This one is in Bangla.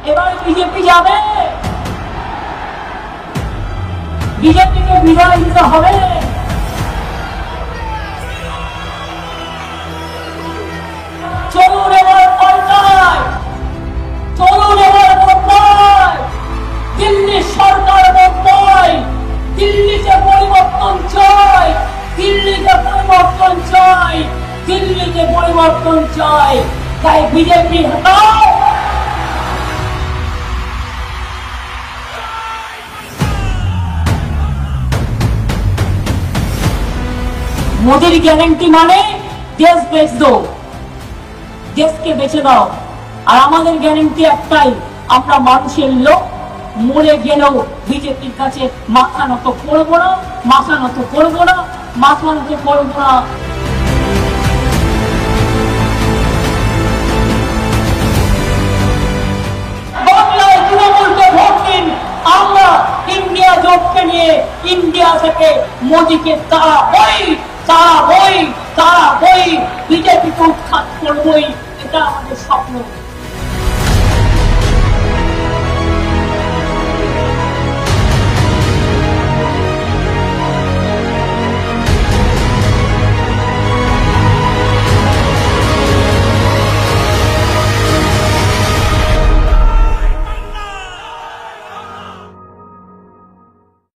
এবার বিজেপি যাবে, বিজেপিকে বিদায় দিতে হবে। চলুন এবার পাল্টায়, চলুন এবার বদলায়। দিল্লি সরকার বদলায়, দিল্লিতে পরিবর্তন চাই, দিল্লিতে পরিবর্তন চাই, দিল্লিতে পরিবর্তন চাই। তাই বিজেপি হটাও। মোদির গ্যারান্টি মানে দেশ বেচ দো, দেশকে বেঁচে দাও। আর আমাদের গ্যারান্টি একটাই, আমরা মানুষের লোক, মরে গেলেও বিজেপির কাছে মাথা নত করবো না, মাথা নত করবো না, মাথা নত করবো না। বাংলায় তৃণমূলকে ভোট দিন, আমরা ইন্ডিয়া জোটকে নিয়ে ইন্ডিয়া থেকে মোদিকে তাড়াবই, বিজেপিকে উৎখাত করবই, এটা আমাদের স্বপ্ন।